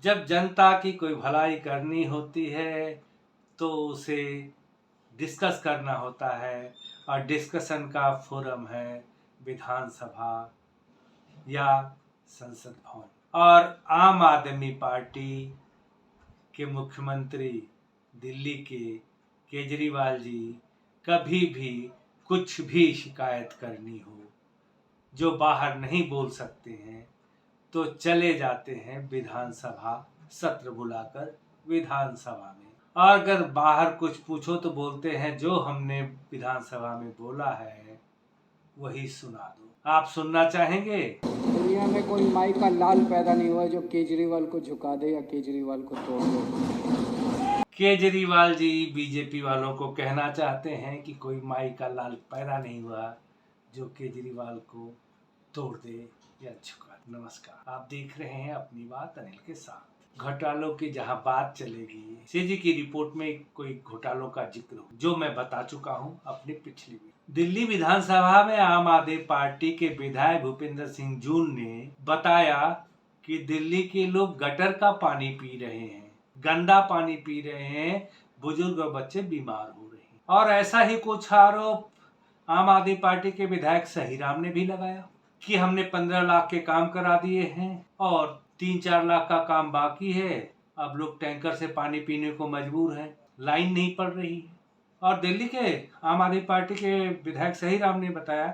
जब जनता की कोई भलाई करनी होती है तो उसे डिस्कस करना होता है, और डिस्कशन का फोरम है विधानसभा या संसद भवन। और आम आदमी पार्टी के मुख्यमंत्री दिल्ली के केजरीवाल जी कभी भी कुछ भी शिकायत करनी हो, जो बाहर नहीं बोल सकते हैं, तो चले जाते हैं विधानसभा सत्र बुलाकर विधानसभा में। और अगर बाहर कुछ पूछो तो बोलते हैं जो हमने विधानसभा में बोला है वही सुना दो। आप सुनना चाहेंगे? दुनिया में कोई माई का लाल पैदा नहीं हुआ जो केजरीवाल को झुका दे या केजरीवाल को तोड़ दे। केजरीवाल जी बीजेपी वालों को कहना चाहते हैं कि कोई माई का लाल पैदा नहीं हुआ जो केजरीवाल को तोड़ दे या झुका दे। नमस्कार, आप देख रहे हैं अपनी बात अनिल के साथ। घोटालों की जहां बात चलेगी, सीजी की रिपोर्ट में कोई घोटालों का जिक्र हो, जो मैं बता चुका हूं अपनी पिछली वीडियो। दिल्ली विधानसभा में आम आदमी पार्टी के विधायक भूपिंदर सिंह जून ने बताया कि दिल्ली के लोग गटर का पानी पी रहे हैं, गंदा पानी पी रहे हैं, बुजुर्ग और बच्चे बीमार हो रहे हैं। और ऐसा ही कुछ आरोप आम आदमी पार्टी के विधायक सहीराम ने भी लगाया कि हमने 15 लाख के काम करा दिए हैं और 3-4 लाख का काम बाकी है। अब लोग टैंकर से पानी पीने को मजबूर हैं, लाइन नहीं पड़ रही है। और दिल्ली के आम आदमी पार्टी के विधायक सहीराम ने बताया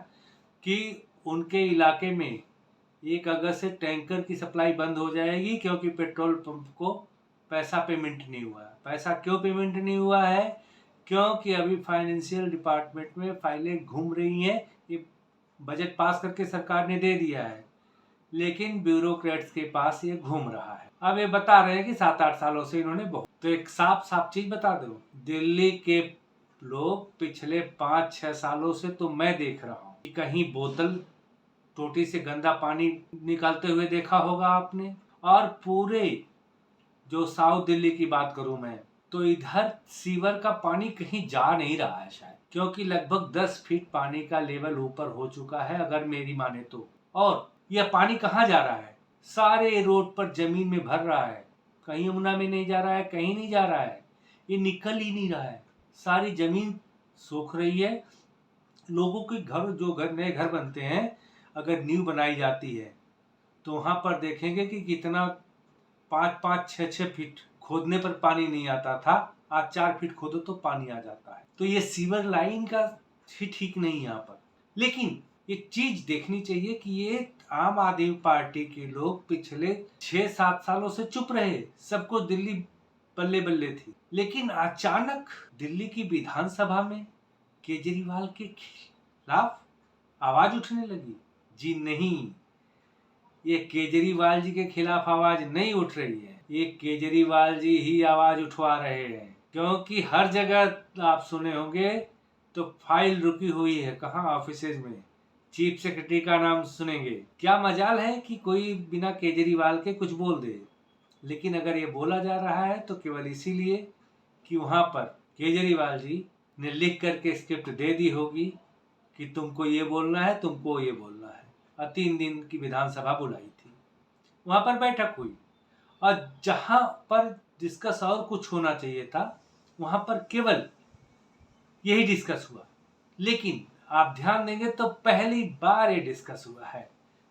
कि उनके इलाके में 1 अगस्त से टैंकर की सप्लाई बंद हो जाएगी, क्योंकि पेट्रोल पंप को पैसा पेमेंट नहीं हुआ है। पैसा क्यों पेमेंट नहीं हुआ है? क्योंकि अभी फाइनेंशियल डिपार्टमेंट में फाइलें घूम रही हैं। ये बजट पास करके सरकार ने दे दिया है, लेकिन ब्यूरोक्रेट्स के पास ये घूम रहा है। अब ये बता रहे हैं कि 7-8 सालों से इन्होंने बहुत, तो एक साफ चीज बता दो, दिल्ली के लोग पिछले 5-6 सालों से तो मैं देख रहा हूँ कि कहीं बोतल टोटी से गंदा पानी निकालते हुए देखा होगा आपने। और पूरे जो साउथ दिल्ली की बात करूं मैं, तो इधर सीवर का पानी कहीं जा नहीं रहा है शायद, क्योंकि लगभग 10 फीट पानी का लेवल ऊपर हो चुका है अगर मेरी माने तो। और यह पानी कहाँ जा रहा है? सारे रोड पर जमीन में भर रहा है, कहीं यमुना में नहीं जा रहा है, कहीं नहीं जा रहा है, ये निकल ही नहीं रहा है। सारी जमीन सूख रही है। लोगों के घर, जो घर नए घर बनते हैं, अगर नींव बनाई जाती है तो वहां पर देखेंगे कि कितना 5-5, 6-6 फीट खोदने पर पानी नहीं आता था, आज 4 फीट खोदो तो पानी आ जाता है। तो ये सीवर लाइन का ही ठीक नहीं यहाँ पर। लेकिन एक चीज देखनी चाहिए कि ये आम आदमी पार्टी के लोग पिछले 6-7 सालों से चुप रहे, सबको दिल्ली बल्ले बल्ले थी, लेकिन अचानक दिल्ली की विधानसभा में केजरीवाल के खिलाफ आवाज उठने लगी। जी नहीं, ये केजरीवाल जी के खिलाफ आवाज नहीं उठ रही है, ये केजरीवाल जी ही आवाज उठवा रहे हैं। क्योंकि हर जगह आप सुने होंगे तो फाइल रुकी हुई है, कहाँ? ऑफिसेज में। चीफ सेक्रेटरी का नाम सुनेंगे। क्या मजाल है कि कोई बिना केजरीवाल के कुछ बोल दे, लेकिन अगर ये बोला जा रहा है तो केवल इसीलिए कि वहां पर केजरीवाल जी ने लिख करके स्क्रिप्ट दे दी होगी कि तुमको ये बोलना है, तुमको ये बोलना है। और 3 दिन की विधानसभा बुलाई थी, वहां पर बैठक हुई, और जहां पर डिस्कस और कुछ होना चाहिए था वहां पर केवल यही डिस्कस हुआ। लेकिन आप ध्यान देंगे तो पहली बार ये डिस्कस हुआ है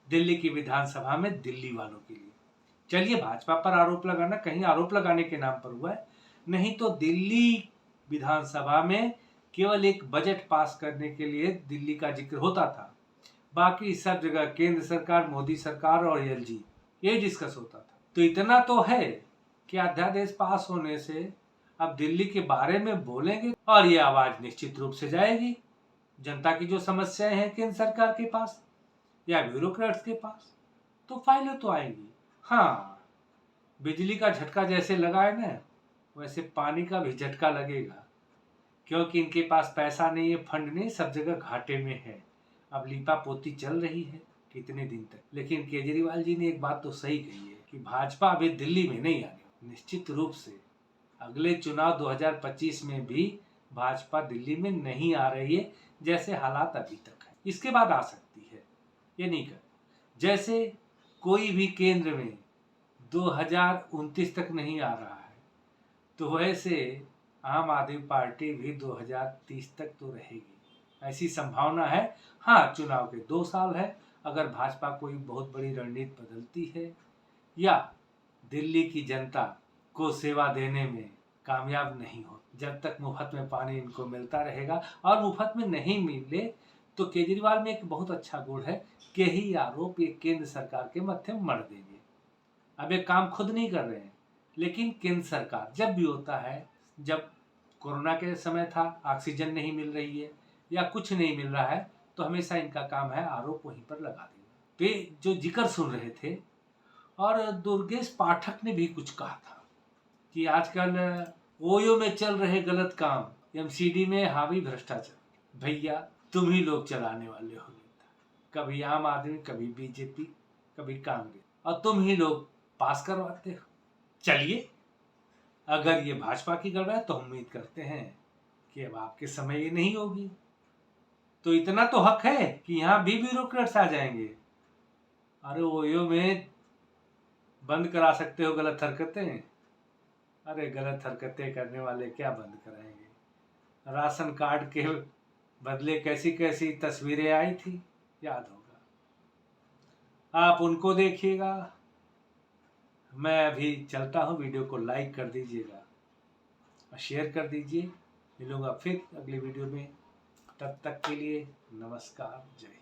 दिल्ली की विधानसभा में दिल्ली वालों के लिए। चलिए, भाजपा पर आरोप लगाना कहीं आरोप लगाने के नाम पर हुआ है, नहीं तो दिल्ली विधानसभा में केवल एक बजट पास करने के लिए दिल्ली का जिक्र होता था। बाकी सब जगह केंद्र सरकार, मोदी सरकार और एलजी, ये डिस्कस होता था। तो इतना तो है कि अध्यादेश पास होने से अब दिल्ली के बारे में बोलेंगे और ये आवाज निश्चित रूप से जाएगी। जनता की जो समस्याएं हैं केंद्र सरकार के पास या ब्यूरोक्रेट्स के पास, तो फाइलें तो आएंगी। हाँ, बिजली का झटका जैसे लगा है ना, वैसे पानी का भी झटका लगेगा, क्योंकि इनके पास पैसा नहीं है, फंड नहीं, सब जगह घाटे में है। अब लीपा पोती चल रही है कितने दिन तक। लेकिन केजरीवाल जी ने एक बात तो सही कही है कि भाजपा अभी दिल्ली में नहीं आने। निश्चित रूप से अगले चुनाव 2025 में भी भाजपा दिल्ली में नहीं आ रही है, जैसे हालात अभी तक है। इसके बाद आ सकती है, ये नहीं कर। जैसे कोई भी केंद्र में 2029 तक नहीं आ रहा है, तो वैसे आम आदमी पार्टी भी 2030 तक तो रहेगी, ऐसी संभावना है। हाँ, चुनाव के 2 साल है, अगर भाजपा कोई बहुत बड़ी रणनीति बदलती है या दिल्ली की जनता को सेवा देने में कामयाब नहीं हो, जब तक मुफ्त में पानी इनको मिलता रहेगा, और मुफ्त में नहीं मिले तो केजरीवाल में एक बहुत अच्छा गुण है कि ही आरोप ये केंद्र सरकार के मत्थे मर देंगे। अब ये काम खुद नहीं कर रहे हैं, लेकिन केंद्र सरकार जब भी होता है, जब कोरोना के समय था, ऑक्सीजन नहीं मिल रही है या कुछ नहीं मिल रहा है, तो हमेशा इनका काम है आरोप वहीं पर लगा देना। वे जो जिक्र सुन रहे थे, और दुर्गेश पाठक ने भी कुछ कहा था कि आजकल ओयो में चल रहे गलत काम, एमसीडी में हावी भ्रष्टाचार। भैया, तुम ही लोग चलाने वाले हो नेता, कभी आम आदमी, कभी बीजेपी, कभी कांग्रेस, और तुम ही लोग पास करवाते हो। चलिए, अगर ये भाजपा की गड़बड़ है तो हम उम्मीद करते हैं कि अब आपके समय ये नहीं होगी। तो इतना तो हक है कि यहाँ भी ब्यूरोक्रेट्स आ जाएंगे। अरे ओयो में बंद करा सकते हो गलत हरकतें, अरे गलत हरकतें करने वाले क्या बंद कराएंगे। राशन कार्ड के बदले कैसी कैसी तस्वीरें आई थी, याद होगा, आप उनको देखिएगा। मैं अभी चलता हूँ, वीडियो को लाइक कर दीजिएगा और शेयर कर दीजिए। मिलूंगा फिर अगली वीडियो में, तब तक के लिए नमस्कार, जय हिंद।